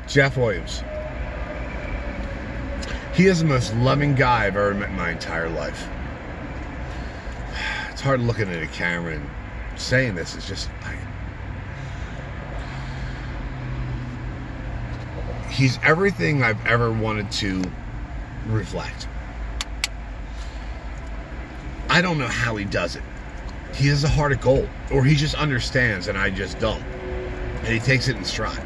Jeff Williams. He is the most loving guy I've ever met in my entire life. It's hard looking at a camera and saying this. It's just... he's everything I've ever wanted to reflect. I don't know how he does it. He has a heart of gold. Or he just understands and I just don't. And he takes it in stride.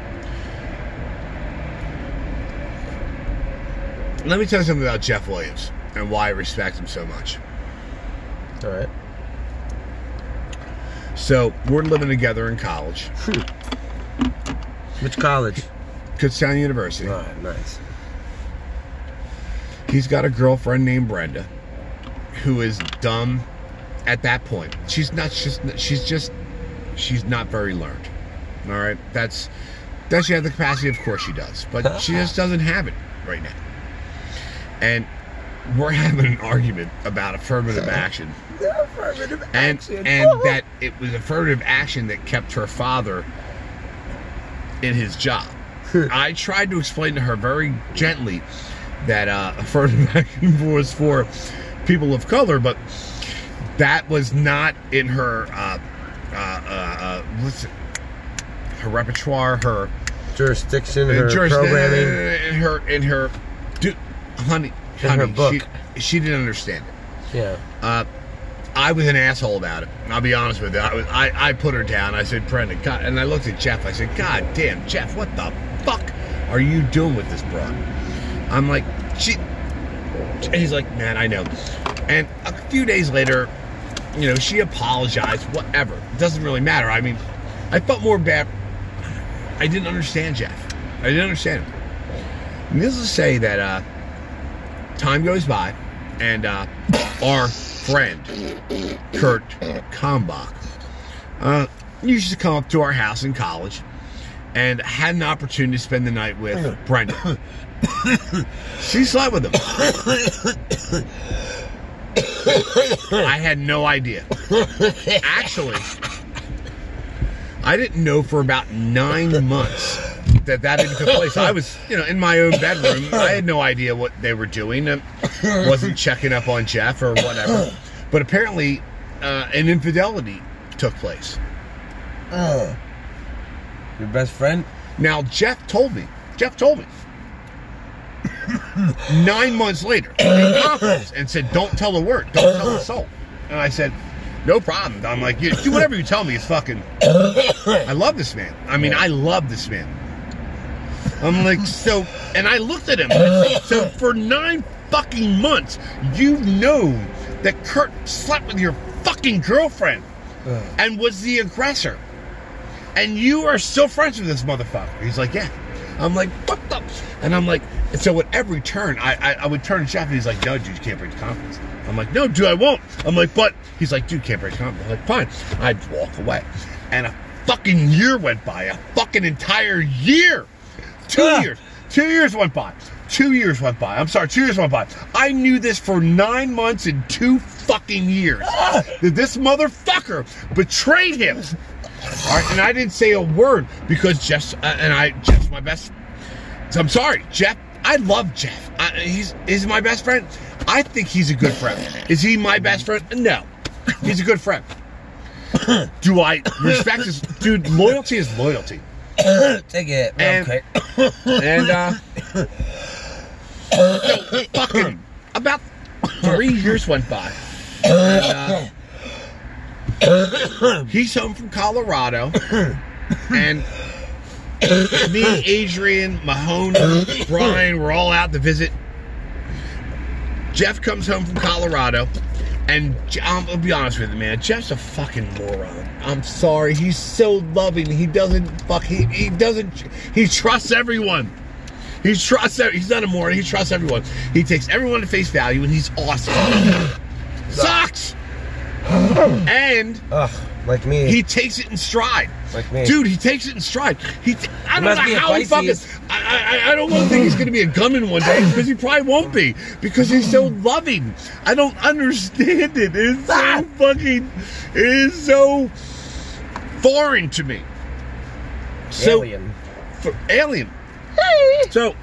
Let me tell you something about Jeff Williams and why I respect him so much. All right. So, we're living together in college. Which college? Kutztown University. Oh, nice. He's got a girlfriend named Brenda, who is dumb at that point. She's not very learned. All right? Does she have the capacity? Of course she does. But she just doesn't have it right now. And we're having an argument about affirmative action. And that it was affirmative action that kept her father in his job. I tried to explain to her very gently that affirmative action was for people of color, but that was not in her her repertoire, her jurisdiction, her programming, in her honey, her book. She didn't understand it. Yeah. I was an asshole about it. I'll be honest with you. I put her down. I said, Brenda, God, and I looked at Jeff. I said, God damn, Jeff, what the fuck are you doing with this broad? I'm like, and he's like, man, I know. And a few days later, she apologized, whatever. It doesn't really matter. I mean, I felt more bad. I didn't understand Jeff. I didn't understand him. Needless to say that time goes by, and our friend, Kurt Kalmbach, used to come up to our house in college and had an opportunity to spend the night with Brenda. She slept with him. I had no idea. Actually, I didn't know for about 9 months that didn't take place. I was, in my own bedroom. I had no idea what they were doing. Wasn't checking up on Jeff or whatever. But apparently, an infidelity took place. Your best friend? Now, Jeff told me. 9 months later, in conference, and said, don't tell a word. Don't tell a soul. And I said, no problem. I'm like, do whatever you tell me. It's fucking... I love this man. I mean, I love this man. I'm like, so... And I looked at him. I said, so for 9 fucking months, you've known that Kurt slept with your fucking girlfriend and was the aggressor. And you are still friends with this motherfucker. He's like, yeah. I'm like, what the... And I'm like... And so at every turn, I would turn to Jeff, and he's like, no, dude, you can't break the conference. I'm like, no, dude, I won't. I'm like, but... He's like, dude, can't break the conference. I'm like, fine. I'd walk away. And a fucking year went by. A fucking entire year. 2 years. 2 years went by. 2 years went by. I'm sorry, 2 years went by. I knew this for 9 months and 2 fucking years. That this motherfucker betrayed him. All right, and I didn't say a word because Jeff's my best. So I'm sorry, Jeff. I love Jeff. He's my best friend. I think he's a good friend. Is he my best friend? No. He's a good friend. Do I respect his... Dude, loyalty is loyalty. Take it. Okay. And, so, fucking... About 3 years went by. And, he's home from Colorado. And... me, Adrian, Mahoney, Brian, we're all out to visit. Jeff comes home from Colorado, and I'll be honest with you, man. Jeff's a fucking moron. I'm sorry. He's so loving. He doesn't fuck. He doesn't. He trusts everyone. He's not a moron. He trusts everyone. He takes everyone at face value, and he's awesome. Sucks. And like me, he takes it in stride. Like me, dude. He takes it in stride. I don't know how he fucking. I don't want to think he's going to be a gunman one day because he probably won't be because he's so loving. I don't understand it. It's so fucking. It is so foreign to me. Alien. Alien. So,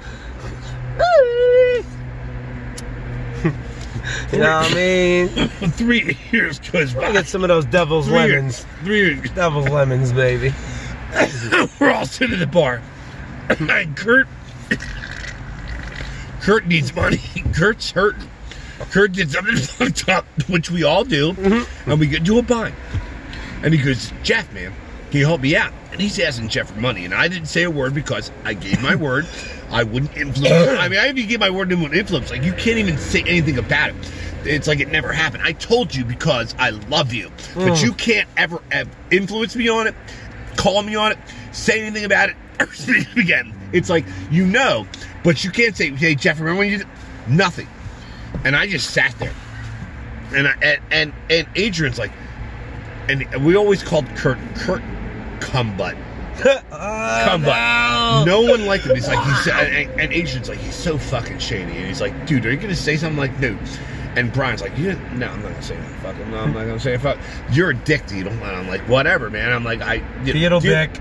You know what I mean? 3 years goes by. I get some of those devil's 3 lemons. years. 3 years. Devil's lemons, baby. We're all sitting at the bar. And Kurt needs money. Kurt's hurting. Kurt did something fucked up, which we all do, and we get into a bind. And he goes, Jeff, man, can you help me out? And he's asking Jeff for money, and I didn't say a word because I gave my word. I wouldn't influence. I mean, I even gave my word and wouldn't influence. Like, you can't even say anything about it. It's like it never happened. I told you because I love you, but you can't ever influence me on it, call me on it, say anything about it, or speak again. It's like, you know, but you can't say, hey, Jeff, remember when you did nothing? And I just sat there, and Adrian's like, and we always called Kurt Cumbutt. Cumbutt. No one liked him. He's like, and Adrian's like, he's so fucking shady. And he's like, dude, are you gonna say something? Like, no. And Brian's like, no, I'm not gonna say anything. Fuck him. No, I'm not gonna say fuck. You're a dick, dude. I'm like, whatever, man. I'm like, dick.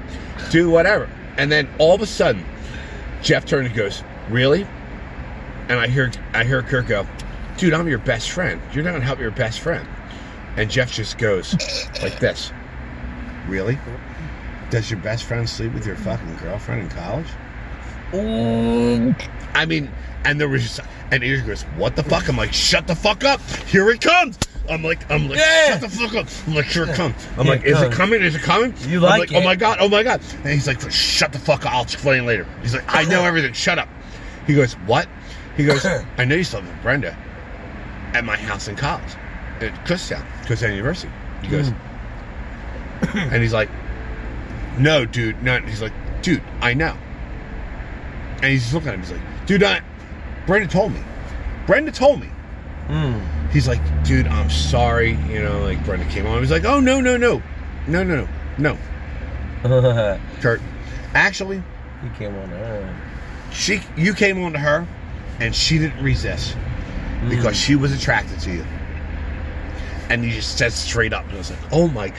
Do whatever. And then all of a sudden, Jeff turned and goes, really? And I hear Kurt go, dude, I'm your best friend. You're not gonna help your best friend. And Jeff just goes like this. Really? Does your best friend sleep with your fucking girlfriend in college? I mean, and there was just, and Adrian goes, what the fuck? I'm like, shut the fuck up. Here it comes. I'm like, yeah. Shut the fuck up. I'm like, here it comes. I'm like, is it coming? Is it coming? You like it. Oh my God. And he's like, shut the fuck up. I'll explain later. He's like, I know everything. Shut up. He goes, what? He goes, I know you slept with Brenda at my house in college. At Kutztown University. He goes, and he's like, no, dude, no. He's like, dude, I know. And he's just looking at him. He's like, dude, Brenda told me. He's like, dude, I'm sorry. You know, like Brenda came on. He's like, oh, no. Kurt, actually, he came on to her. You came on to her, and she didn't resist because she was attracted to you. And he just said straight up, and I was like, oh my,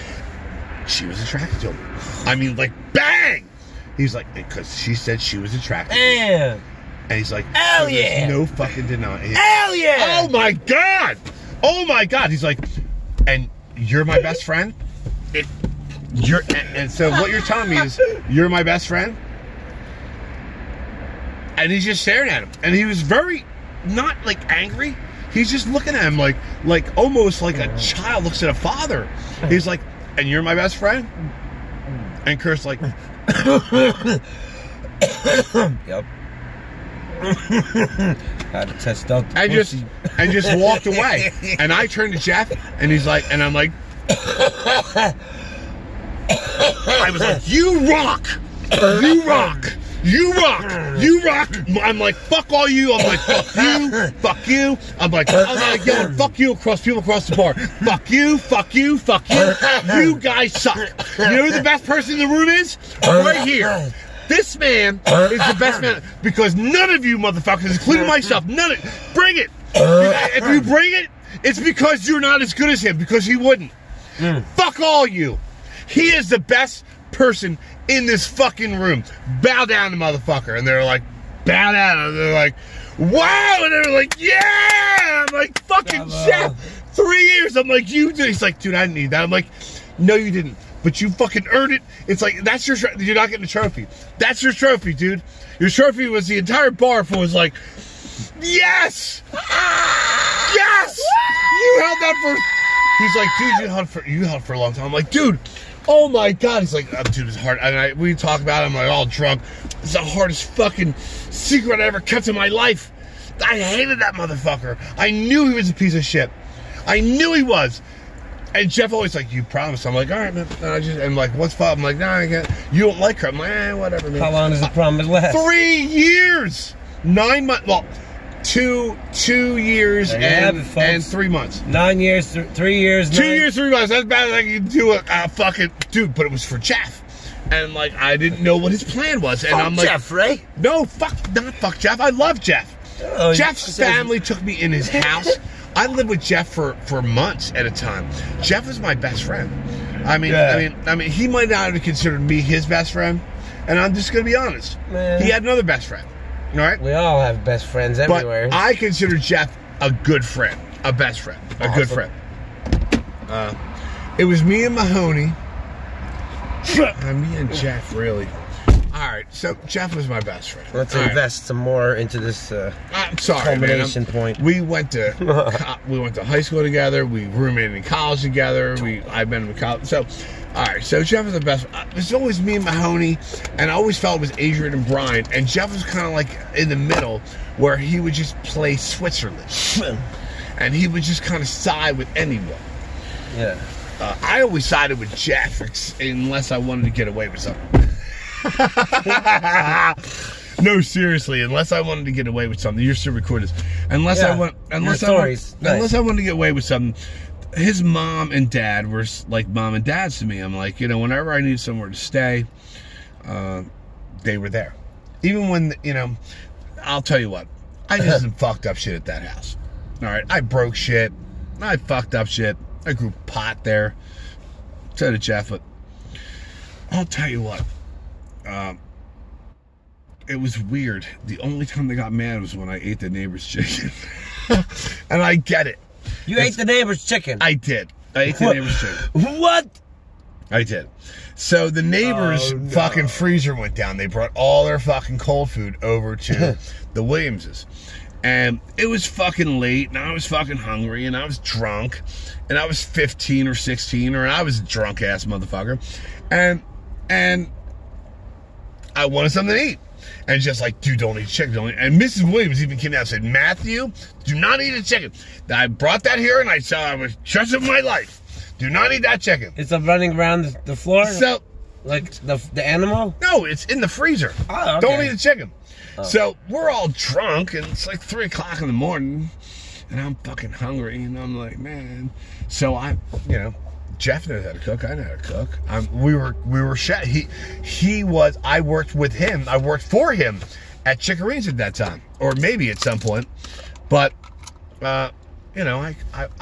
she was attracted to him. I mean, like, bang! He's like, because she said she was attracted to him. And he's like, hell yeah! No fucking denying. Hell yeah! Oh my God! He's like, and you're my best friend? And so what you're telling me is, you're my best friend? And he's just staring at him. And he was very, not like angry. He's just looking at him like almost like a child looks at a father. He's like, and you're my best friend? And Kurt's like, yep. Had to test out the and just walked away. And I turned to Jeff, and he's like, and I'm like, I was like, you rock. I'm like, fuck all you. I'm like, fuck you. I'm like yelling, fuck you people across the bar. Fuck you. You guys suck. You know who the best person in the room is? Right here. This man is the best man because none of you motherfuckers, including myself, bring it. If you bring it, it's because you're not as good as him, because he wouldn't. Fuck all you. He is the best person in this fucking room. Bow down to motherfucker. And they're like, bow down. And they're like, wow. And they're like, yeah. I'm like, fucking Jeff. 3 years. I'm like, you did. He's like, dude, I didn't need that. I'm like, no, you didn't. But you fucking earned it. It's like, that's your, you're not getting a trophy. That's your trophy, dude. Your trophy was the entire bar full was like, yes. Yes. You held that for, he's like, dude, you held for a long time. I'm like, dude. Oh my God, he's like, oh, dude, it's hard. And we talk about it, I'm like, all drunk. It's the hardest fucking secret I ever kept in my life. I hated that motherfucker. I knew he was a piece of shit. I knew he was. And Jeff always like, you promised. I'm like, all right, man. And I'm like, what's up? I'm like, nah, I can't. You don't like her. I'm like, whatever, man. How long does the promise last? 3 years. 9 months. Well, two years and 3 months. 9 years, 3 years. 2 years, 3 months. That's bad as I can do it. Fucking dude, but it was for Jeff, and like I didn't know what his plan was, and I'm like, Jeff, right? No, fuck Jeff. I love Jeff. Oh, Jeff's family took me in his house. I lived with Jeff for months at a time. Jeff was my best friend. I mean, he might not have considered me his best friend, and I'm just gonna be honest. Man. He had another best friend. All right? We all have best friends everywhere. But I consider Jeff a good friend, a best friend, a good friend. It was me and Mahoney. Me and Jeff, really. All right, so Jeff was my best friend. Let's All invest some more into this I'm sorry, culmination man. point. We went to high school together. We roommated in college together. I've been in college. So, all right. So Jeff was the best. It was always me and Mahoney, and I always felt it was Adrian and Brian. And Jeff was kind of like in the middle, where he would just play Switzerland, and he would just kind of side with anyone. Yeah. I always sided with Jeff unless I wanted to get away with something. No, seriously. Unless I wanted to get away with something, you're still recording this. Unless I wanted to get away with something. His mom and dad were like mom and dads to me. I'm like, whenever I need somewhere to stay, they were there. Even when, I'll tell you what, I did some fucked up shit at that house. All right, I broke shit. I fucked up shit. I grew pot there. So did Jeff, but I'll tell you what. It was weird. The only time they got mad was when I ate the neighbor's chicken. And I get it. You ate the neighbor's chicken? I did. I ate the neighbor's chicken. What? I did. So the neighbor's fucking freezer went down. They brought all their fucking cold food over to the Williamses. And it was fucking late, and I was fucking hungry, and I was drunk, and I was 15 or 16, or I was a drunk-ass motherfucker. And I wanted something to eat. And just like, dude, don't eat chicken. Don't eat. And Mrs. Williams even came down and said, Matthew, do not eat a chicken. I brought that here, and I said I was trusting my life. Do not eat that chicken. It's running around the floor? So, like the animal? No, it's in the freezer. Oh, okay. Don't eat the chicken. Oh. So we're all drunk, and it's like 3 o'clock in the morning, and I'm fucking hungry, and I'm like, man. So Jeff knows how to cook. I know how to cook. We were chef. He was. I worked with him. I worked for him at Chicoreens at that time, or maybe at some point. But I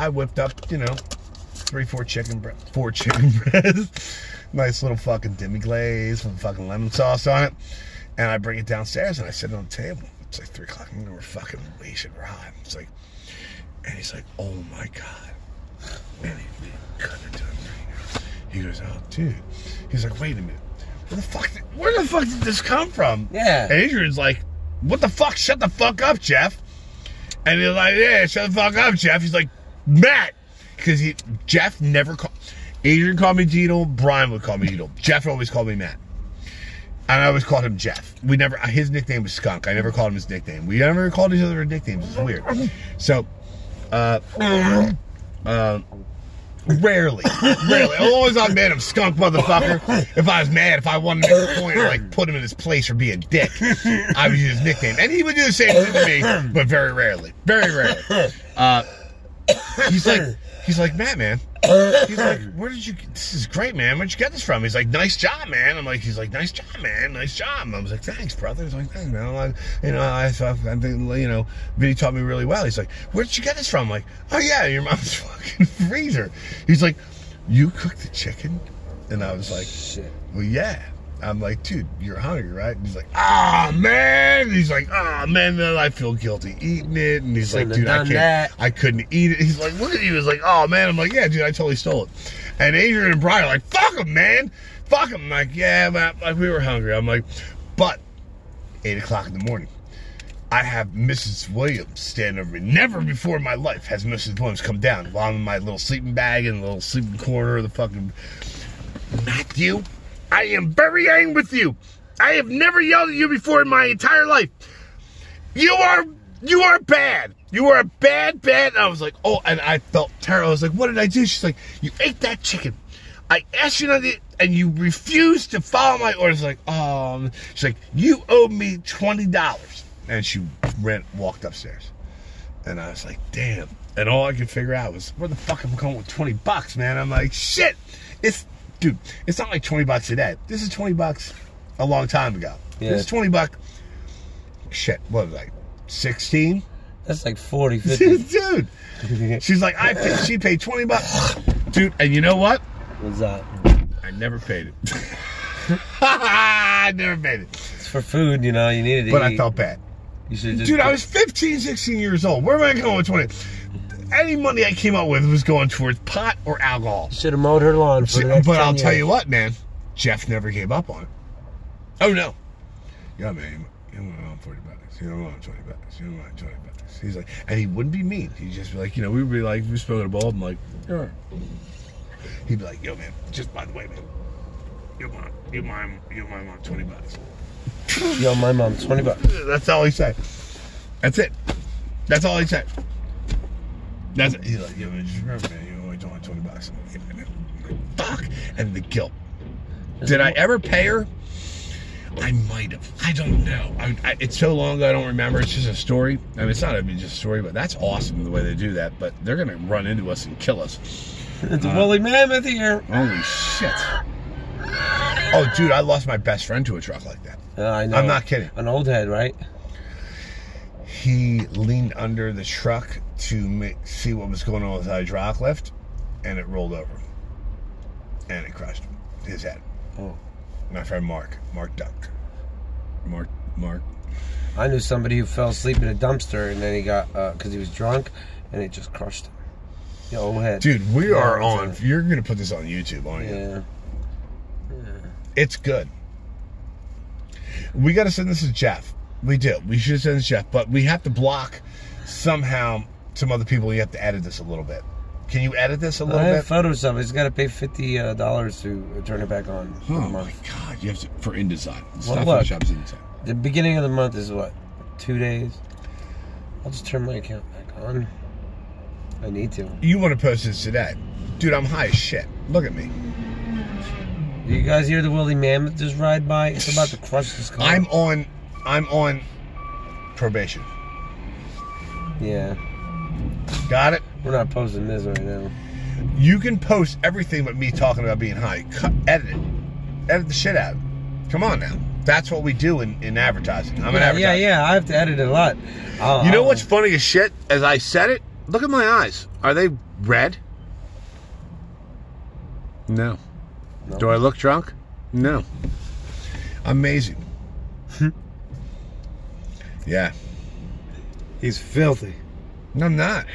whipped up 4 chicken breasts, nice little fucking demi-glaze with fucking lemon sauce on it, and I bring it downstairs and I sit it on the table. It's like 3 o'clock and we're fucking wasted raw. It's like, and he's like, oh my god, man, he cut it to him. He goes, oh dude. He's like, wait a minute, where the fuck did this come from? Yeah. And Adrian's like, what the fuck? Shut the fuck up, Jeff. And he's like, yeah, shut the fuck up, Jeff. He's like, Matt. Because Jeff never called. Adrian called me Deedle. Brian would call me Deedle. Jeff always called me Matt. And I always called him Jeff. His nickname was Skunk. I never called him his nickname. We never called each other our nicknames. It's weird. So, rarely. I'm always on mad. I'm Skunk, motherfucker. If I was mad, if I wanted to make a point, like put him in his place or be a dick, I would use his nickname. And he would do the same thing to me, but very rarely. Very rarely. He's like, Matt, man. He's like, this is great, man. Where'd you get this from? He's like, nice job, man. He's like, nice job, man. Nice job. I was like, thanks, brother. He's like, thanks, man. I think, Vinny taught me really well. He's like, where'd you get this from? I'm like, oh yeah, your mom's fucking freezer. He's like, you cooked the chicken? And I was like, shit. Well, yeah. I'm like, dude, you're hungry, right? And he's like, man. He's like, man, then I feel guilty eating it. And he's like, dude, I couldn't eat it. He's like, look at you. He's like, oh, man. I'm like, yeah, dude, I totally stole it. And Adrian and Brian are like, fuck him, man. Fuck him. I'm like, yeah, man, like, we were hungry. I'm like, but 8 o'clock in the morning, I have Mrs. Williams stand over me. Never before in my life has Mrs. Williams come down while I'm in my little sleeping bag in the little sleeping corner of the fucking... Matthew, I am very angry with you. I have never yelled at you before in my entire life. You are bad. You are a bad. And I was like, oh, and I felt terrible. I was like, what did I do? She's like, you ate that chicken. I asked you not to, and you refused to follow my orders. Like, she's like, you owe me $20. And she walked upstairs. And I was like, damn. And all I could figure out was, where the fuck am I going with $20, man? I'm like, shit. Dude, it's not like $20 today. This is $20 a long time ago. Yeah. This is $20. Shit, what was I? 16? That's like 40, 50. Dude. She's like, she paid $20. Dude, and you know what? What's that? I never paid it. I never paid it. It's for food, you need to eat. But I felt bad. You should just. Dude, I was 15, 16 years old. Where am I going with 20? Any money I came up with was going towards pot or alcohol. Should have mowed her lawn for the next But 10 I'll tell years. you what, man. Jeff never gave up on it. Oh, no. Yeah, man. You don't want 40 bucks. You don't want 20 bucks. You don't want 20 bucks. He's like, and he wouldn't be mean. He'd just be like, we would be like, we spoke at a ball. I'm like, sure. He'd be like, yo, man, just by the way, man, you mind 20 bucks. Yo, my mom, 20 bucks. That's all he said. That's it. That's all he said. That's it. He's like, yo, man, just remember, man, you only want 20 bucks. I'm like, yeah, man. Fuck. And the guilt. Did I ever pay her? I might have. I don't know. It's so long ago, I don't remember. It's just a story. I mean, it's not even just a story, but that's awesome the way they do that. But they're going to run into us and kill us. It's a woolly mammoth here. Holy shit. Oh, dude, I lost my best friend to a truck like that. I know. I'm not kidding. An old head, right? He leaned under the truck to see what was going on with the hydraulic lift, and it rolled over. And it crushed his head. Oh. My friend Mark ducked. Mark. I knew somebody who fell asleep in a dumpster, and then he got, because he was drunk, and it just crushed him. The old head. Dude, we Yeah, are it's on. You're going to put this on YouTube, aren't you? Yeah. It's good. We got to send this to Jeff. We do. We should send this to Jeff, but we have to block somehow some other people. You have to edit this a little bit. Can you edit this a little I have bit? photos of it. He's got to pay $50 to turn it back on. Oh my God! You have to for InDesign. Well, look. Shop's InDesign. The beginning of the month is what? 2 days? I'll just turn my account back on. I need to. You want to post this today, dude? I'm high as shit. Look at me. You guys hear the woolly mammoth just ride by? It's about to crush this car. I'm on probation. Yeah. Got it? We're not posting this right now. You can post everything but me talking about being high. Edit it. Edit the shit out of it. Come on now. That's what we do in advertising. I'm an advertiser. Yeah. I have to edit it a lot. You know what's funny as shit? As I said it, look at my eyes. Are they red? No. No. Do I look drunk? No. Amazing. Yeah. He's filthy. No, I'm not.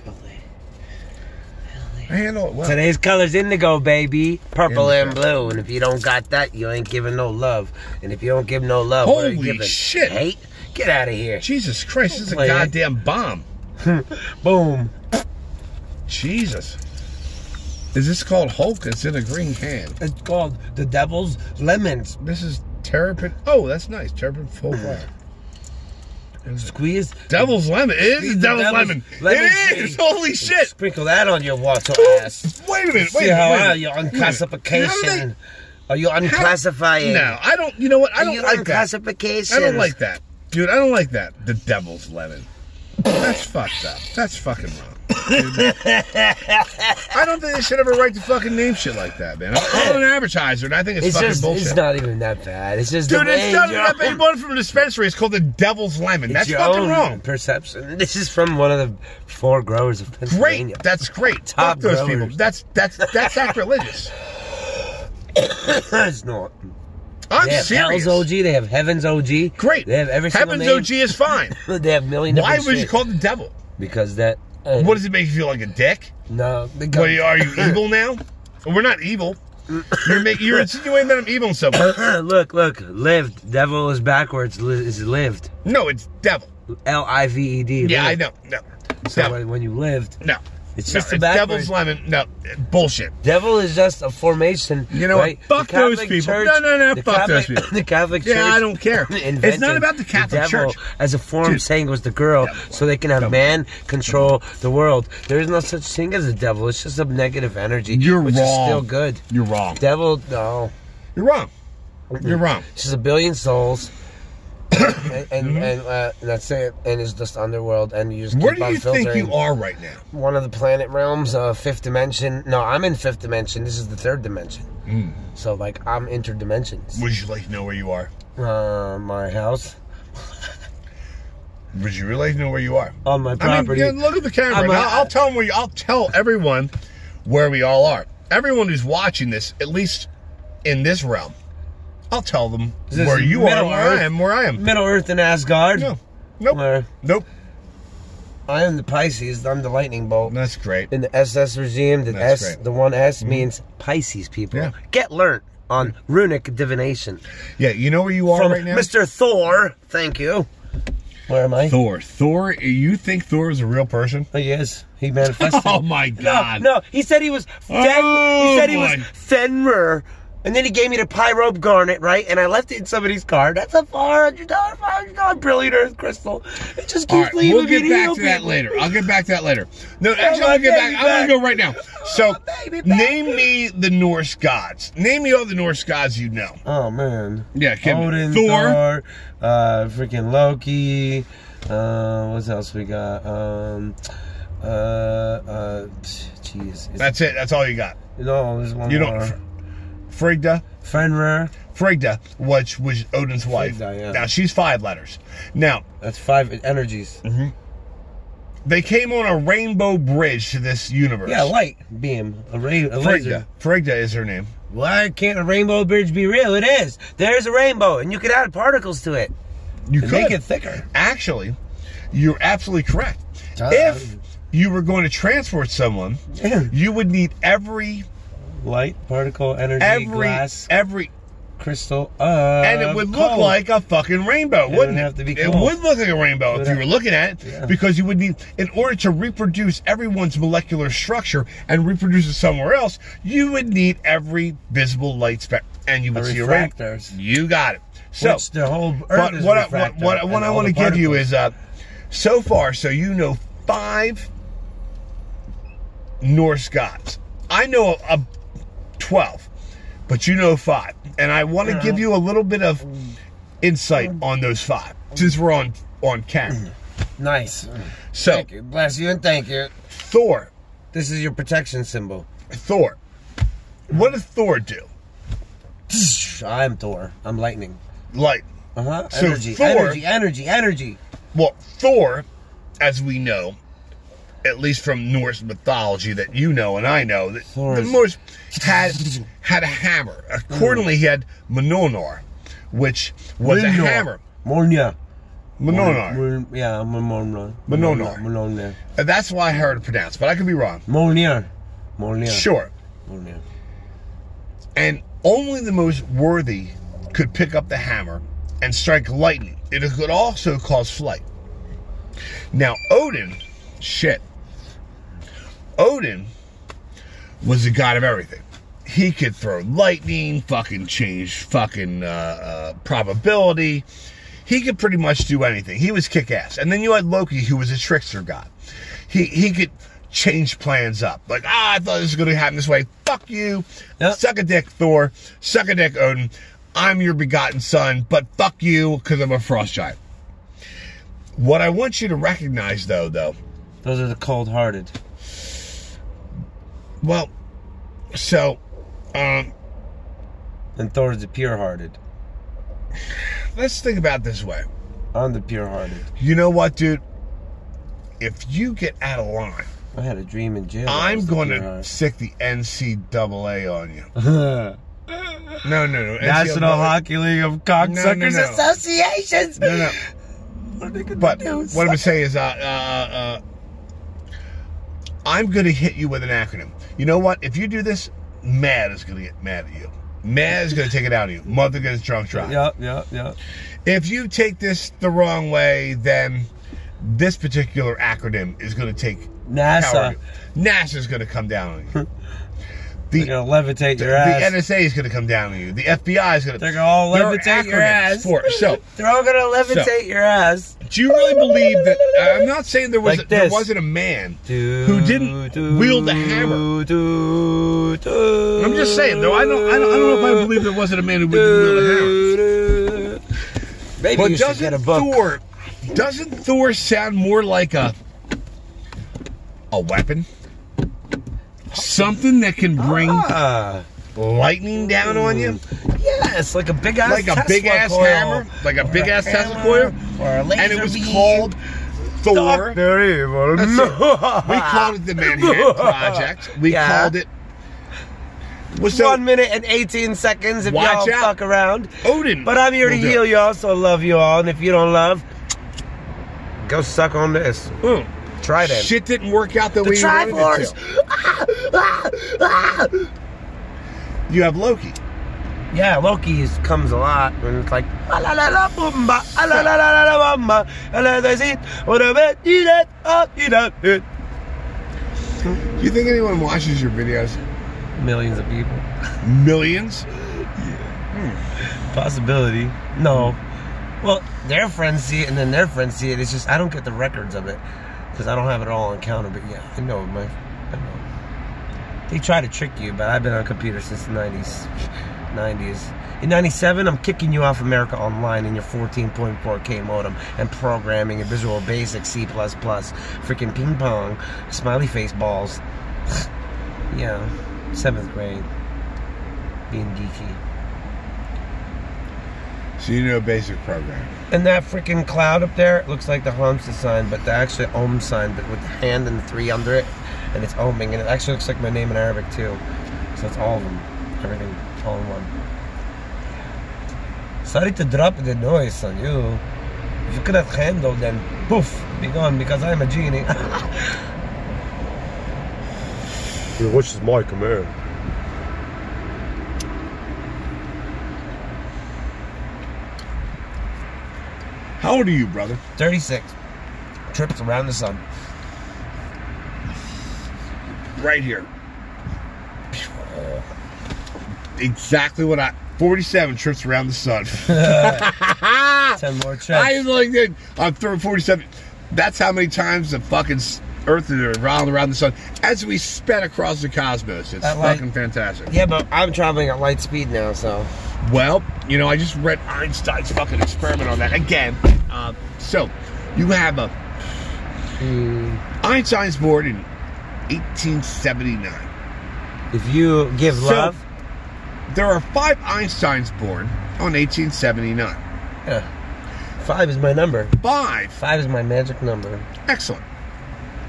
Filthy. I handle it well. Today's color's indigo, baby. Purple and Indigo. blue. And if you don't got that, you ain't giving no love. And if you don't give no love, what are you Holy giving? shit. Hate? Get out of here. Jesus Christ, this is a Play it. goddamn bomb. Boom. Jesus. Is this called Hulk? It's in a green can. It's called the Devil's Lemons. This is Terrapin. Oh, that's nice. Terrapin full fire. Squeeze. Devil's Lemon. It is Squeeze the Devil's devil's Lemon. lemon It is. tree. Holy shit. Sprinkle that on your water ass. Wait a minute. See how are you on classification? Are you unclassifying? No, I don't. You know what? I Are don't you like on that. classification? I don't like that. Dude, I don't like that. The Devil's Lemon. That's fucked up. That's fucking wrong. Dude. I don't think they should ever write the fucking name shit like that, man. I'm an advertiser, and I think it's fucking just, bullshit. It's not even that bad. It's just Dude, the it's not that bad. You bought it from a dispensary. It's called the Devil's Lemon. That's your fucking own wrong. perception. This is from one of the 4 growers of Pennsylvania. Great. That's great. Top Fuck those growers. people. That's sacrilegious. It's not. I'm They have serious. Hell's OG. They have Heaven's OG. Great. They have every single Heaven's name. OG is fine. They have million. Why different would you shit. call it the devil? Because that. What does it make you feel like a dick? No. What are you evil now? Well, we're not evil. You're insinuating that I'm evil and so much. Look. Lived. Devil is backwards. Is lived. No, it's devil. Lived. Yeah, I lived. know. No. So Devil. when you lived, No. it's No, just a it's backwards. Devil's Lemon. No. Bullshit. Devil is just a formation. You know right? what? Fuck The Catholic those people. Church, No. the Fuck those Catholic- people. The Catholic Church. Yeah, I don't care. It's invented not about the Catholic devil Church. as a form Dude. saying it was the girl, Devil. so they can have Devil. man control the world. There is no such thing as a devil. It's just a negative energy. You're which wrong. is still good. You're wrong. Devil, no. You're wrong. You're wrong. It's just a billion souls. and that's it. And it's just underworld. And you just Where keep do on you think filtering. you are right now? One of the planet realms, 5th dimension. No, I'm in 5th dimension. This is the 3rd dimension. So, like, I'm interdimensions. Would you like to know where you are? My house. Would you really know where you are? On my I mean, property. yeah, look at the camera. I'm I'll tell them I'll tell everyone where we all are. Everyone who's watching this, at least in this realm, I'll tell them Is this where you are, Middle where Earth? I am, where I am. Middle Earth and Asgard. No. Nope. Where? Nope. I am the Pisces. I'm the lightning bolt. That's great. In the SS regime, the That's S, great. the one S means Pisces people. Yeah. Get learnt on runic divination. Yeah, you know where you are From right now? Mr. Thor. Thank you. Where am I? Thor, you think Thor is a real person? Oh, he is. He manifested. Oh my God. No, he said he was he said he was boy. Fenrir. And then he gave me the pyrope garnet, right? And I left it in somebody's car. That's a $400 brilliant earth crystal. It just All keeps right, leaving we'll me get to back heal to that people. later. I'll get back to that later. No, actually, my I'll get back. baby I'm going to go right now. So, baby back. name me the Norse gods. Name me all the Norse gods you know. Oh, man. Yeah, give me Odin, Thor. freaking Loki. What else we got? Jeez. That's it. That's all you got. No, there's one You more. don't. Frigga. Fenrir. Frigga, which was Odin's wife. Frigga, yeah. Now, she's 5 letters. Now, That's 5 energies. they came on a rainbow bridge to this universe. Yeah, light beam. A laser. Frigga. Frigga is her name. Why can't a rainbow bridge be real? It is. There's a rainbow, and you can add particles to it. You To could make it thicker. Actually, you're absolutely correct. Uh, If you were going to transport someone, you would need every Light, particle, energy, glass, crystal, and it would look like a fucking rainbow, wouldn't it? have to be It cold. would look like a rainbow if you were looking at it, Yeah. because you would need, in order to reproduce everyone's molecular structure and reproduce it somewhere else, you would need every visible light spectrum, and you would see a rainbow. refractors. You got it. So, Which the whole Earth but is what refractor, I and want all to the give you particles. is, so far, so you know 5 Norse gods. I know 12, but you know 5, and I want to give you a little bit of insight on those 5 since we're on camera. Nice. So, Thank you. Bless you and thank you. Thor. This is your protection symbol. Thor. What does Thor do? I'm Thor. I'm lightning. Light. So Energy, Thor- energy. Well, Thor, as we know, at least from Norse mythology that you know and I know, that Thor the is- Norse had a hammer. Accordingly, he had Mjolnir, which was a hammer. Mjolnir. Mjolnir. Yeah, Mjolnir. Mjolnir. Mjolnir. And that's why I heard it pronounced, but I could be wrong. Mjolnir. Mjolnir. Sure. Mjolnir. And only the most worthy could pick up the hammer and strike lightning. It could also cause flight. Now, Odin was the god of everything. He could throw lightning, fucking change fucking probability. He could pretty much do anything. He was kick-ass. And then you had Loki, who was a trickster god. He could change plans up. Like, I thought this was going to happen this way. Fuck you. Yep. Suck a dick, Thor. Suck a dick, Odin. I'm your begotten son, but fuck you because I'm a frost giant. What I want you to recognize, though, Those are the cold-hearted. well, so, And Thor is the pure-hearted. let's think about it this way. I'm the pure-hearted. You know what, dude? If you get out of line, I had a dream in jail. that I I'm was the going to pure-hearted. stick the NCAA on you. No. National NCAA. Hockey League of Cocksuckers No. Associations. No. What are they gonna But do? what I'm saying is, I'm going to hit you with an acronym. You know what? If you do this, MAD is going to get mad at you. MAD is going to take it out of you. Mother gets drunk drive. Yep. If you take this the wrong way, then this particular acronym is going to take power NASA. of you. NASA is going to come down on you. They're gonna levitate your the ass. NSA is going to come down on you. The FBI is going to. They're gonna all levitate your ass. So, They're all gonna levitate your ass. do you really believe that? I'm not saying there Like there this. wasn't a man who didn't wield a hammer. I'm just saying, though. I don't know if I believe there wasn't a man who didn't wield a hammer. Maybe But you should get a doesn't book. Thor sound more like a weapon? Something that can bring lightning down on you? Yes, like a big ass Like a big ass hammer? Like a big ass Tesla coil? Or a laser And it was beam. called Thor. Dr. Evil. That's it. We called it the Manhattan Project. We Yeah. called it. What's 1 minute and 18 seconds if Watch y'all out. fuck around. Odin. But I'm here to will do heal it. y'all, so I love you all. And if you don't love, Go suck on this. Try that. Shit didn't work out the way you wanted Triforce. it to. You have Loki. Yeah, Loki comes a lot, and it's like You think anyone watches your videos? millions of people. Millions? Possibility. No. Well, their friends see it, and then their friends see it. It's just I don't get the records of it because I don't have it all on counter. But yeah, I know. They try to trick you, but I've been on computers since the 90s. In 97, I'm kicking you off America Online in your 14.4K modem and programming and Visual Basic, C++, freaking ping pong, smiley face balls. Yeah, 7th grade. Being geeky. So you know basic programming. And that freaking cloud up there looks like the Hamza sign, but the actual Om sign, but with the hand and the 3 under it, and it's oming, and it actually looks like my name in Arabic too. So it's all of them, everything, all in one. Sorry to drop the noise on you. If you could have handled, then poof, be gone, because I'm a genie. Which is my command. How old are you, brother? 36. Trips around the sun. Right here. Exactly what 47 trips around the sun. 10 more trips. I'm like, dude, I'm throwing 47. That's how many times the fucking Earth is around the sun as we sped across the cosmos. It's fucking fantastic. Yeah, but I'm traveling at light speed now, so. Well, you know, I just read Einstein's fucking experiment on that again. So, you have a Einstein's born in 1879. If you give love. There are 5 Einsteins born on 1879. Yeah. 5 is my number. 5. 5 is my magic number. Excellent.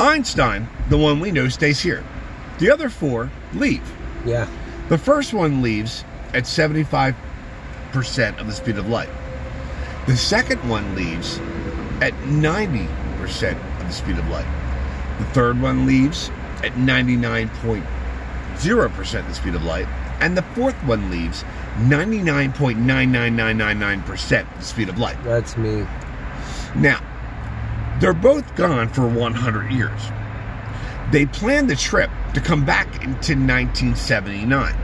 Einstein, the one we know, stays here. The other 4 leave. Yeah. The first one leaves at 75% of the speed of light. The second one leaves at 90% of the speed of light. The third one leaves at 99.0% of the speed of light. And the fourth one leaves 99.99999% of the speed of light. That's me. Now, they're both gone for 100 years. They planned the trip to come back into 1979,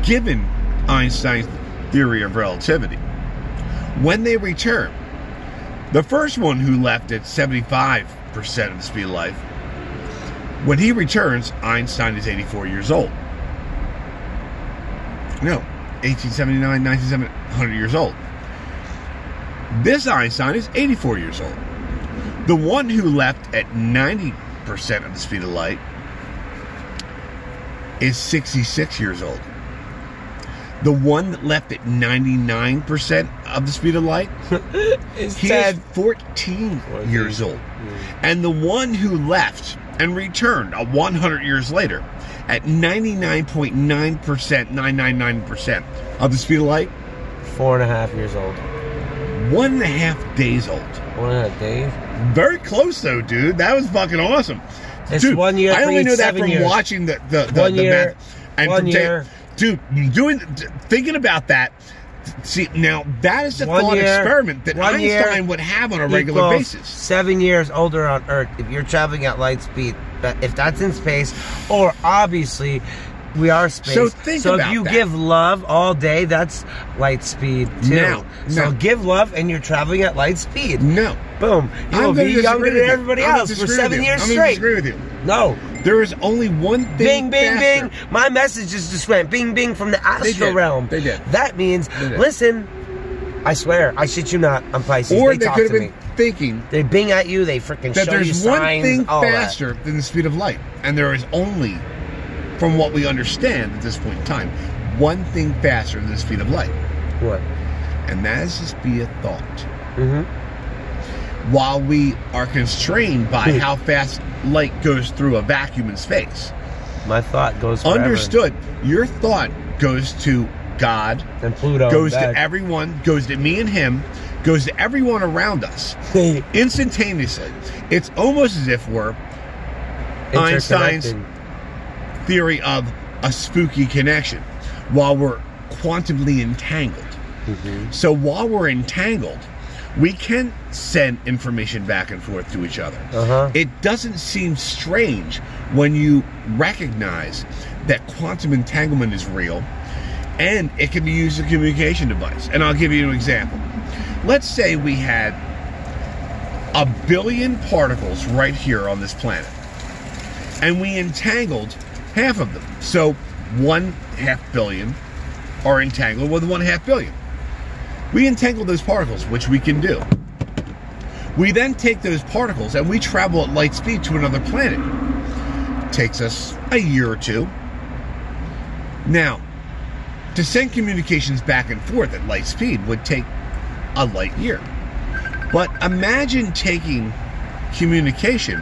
given Einstein's theory of relativity. When they return, the first one who left at 75% of the speed of light, when he returns, Einstein is 84 years old. No, 1879, 1970, 100 years old. This Einstein is 84 years old. The one who left at 90% of the speed of light is 66 years old. The one that left at 99% of the speed of light is 14 years old. And the one who left and returned 100 years later at 99.9%, of the speed of light, 4.5 years old. 1.5 days old. 1.5 days? Very close though, dude. That was fucking awesome. It's dude, 1 year. I only know that 7 from years. watching the 1 year. math. And 1 year. Dude, thinking about that. See, now that is the 1 thought year, experiment that 1 year Einstein would have on a regular basis. 7 years older on Earth if you're traveling at light speed. If that's in space, or obviously we are space. So think about if you that. give love all day, that's light speed too. So give love and you're traveling at light speed. No. Boom. You will be younger than everybody else for 7 years straight. I'm disagree with you. No. There is only one thing. Bing, bing, faster. bing. My message just went bing, bing from the astral realm. They did. That means, listen, I swear, I shit you not, I'm Pisces. Or they they could have been thinking they bing at you, they freaking that show you there's one signs, thing all faster than the speed of light. And there is only, from what we understand at this point in time, one thing faster than the speed of light. What? And that is the speed of thought. Mm-hmm. While we are constrained by how fast light goes through a vacuum in space. My thought goes forever. Understood. Your thought goes to God, and Pluto goes to everyone, goes to me and him, goes to everyone around us instantaneously. It's almost as if we're Einstein's theory of a spooky connection while we're quantumly entangled. So while we're entangled, we can send information back and forth to each other. It doesn't seem strange when you recognize that quantum entanglement is real and it can be used as a communication device. And I'll give you an example. Let's say we had 1 billion particles right here on this planet, and we entangled half of them. So 1/2 billion are entangled with 1/2 billion. We entangle those particles, which we can do. We then take those particles and we travel at light speed to another planet. Takes us a year or two. Now, to send communications back and forth at light speed would take a light year. But imagine taking communication